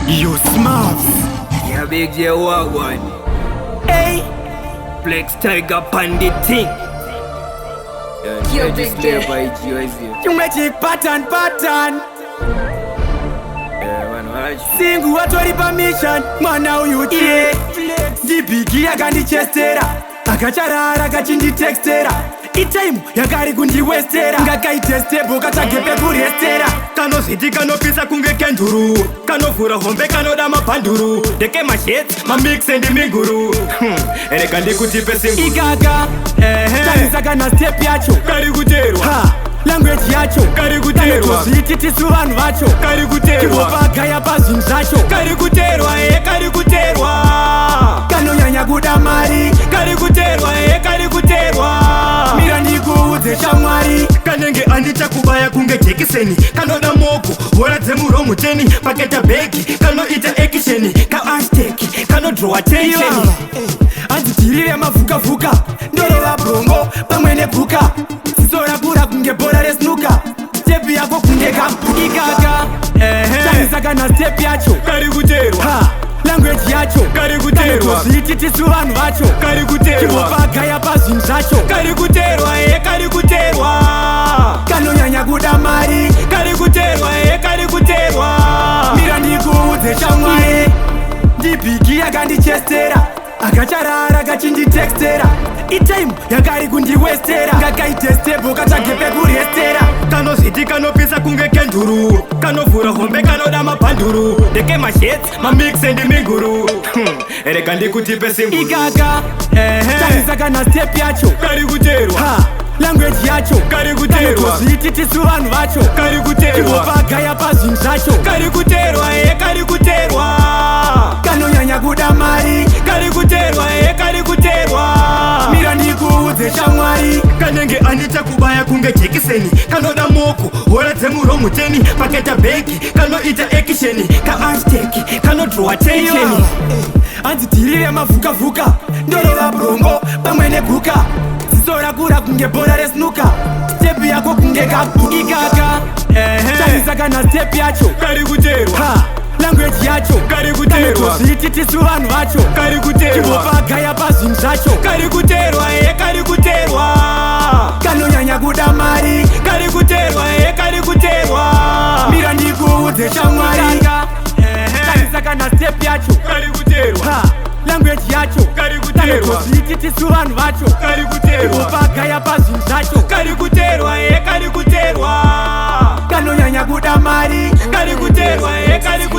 You smart. Yeah, big J one. Hey, Flex Tiger Pandit thing. Yo, big J. you magic pattern. Singu watori permission, mwana uyu tie. Dibigi yakandichestera, akacharara akachinditextera. Itaimu yakari kundiwestera, ngakaitestebo katsvagepe kurestera. Kanozviti kanopisa kunge kenduru, kanovhura hombe kanoda mabhanduru. Ndeke mashets, mamix and miguru. Rega ndikutipe singu ikaka, tarisa kana step yacho kari kuterwa. Language yacho kari kuterwa, zvititisu vanhu vacho kari kuterwa, kivopagaya pazvinhu zvacho kari kuterwa, kari kuterwa. Kanonyanya kuda mari kari kuterwa, kari kuterwa. Mira ndikuudze shamwari, kanenge andichakubaya kunge jekiseni. Kanoda moko hora dzemuromo teni, paketa bhegi kanoita ekisheni, kaashteki kanodrowa tensheni. Anditirire mavhuka-vhuka, ndorova brongo pamwe nebhuka. Zizorakura kunge bhora resnuka, stepi yako kunge ikaka. Tarisa kana stepi yacho kari kuterwa, language yacho kari kuterwa, zvititisu vanhu vacho kari kuterwa, kivopagaya pazvinhu zvacho kari kuterwa, kari kuterwa. Kanonyanya kuda mari kari kuterwa, kari kuterwa. Mira ndikuudze shamwari, ndibhigi yakandichestera, akacharara akachinditextera. Itaimu yakari kundiwestera, ngakaitestebo katsvagepe kurestera. Kanozviti kanopisa kunge kenduru, kanovhura hombe kanoda mabhanduru. Ndeke mashets, mamix and miguru. Rega ndikutipe simbu ikaka, tarisa kana step yacho kari kuterwa, language yacho kari kuterwa, zvititisu vanhu vacho kari kuterwa, kivopagaya pazvinhu zvacho kari kuterwa, kari kuterwa. Kanonyanya kuda mari kari kuterwa, kari kuterwa. Mira ndikuudze shamwari, kanenge andichakubaya kunge jekiseni. Kanoda moko hora dzemuromo teni, paketa bhegi kanoita ekisheni, kaashteki kanodrowa tensheni. Anditirire mavhuka-vhuka, ndorova brongo pamwe nebhuka. Zizorakura kunge bhora resnuka, stepi yako kunge ikaka. Tarisa kana stepi yacho kari kuterwa, language yacho kari kuterwa, zvititisu vanhu vacho kari kuterwa, kivopagaya pazvinhu zvacho kari kuterwa, kari kuterwa. Kanonyanya kuda mari kari kuterwa, kari kuterwa. Mira ndikuudze shamwari, tarisa kana step yacho kari kuterwa, language yacho kari kuterwa, zvititisu vanhu vacho kari kuterwa, kivopagaya pazvinhu zvacho kari kuterwa, kari kuterwa. Kanonyanya kuda mari kari kuterwa, kari kuterwa.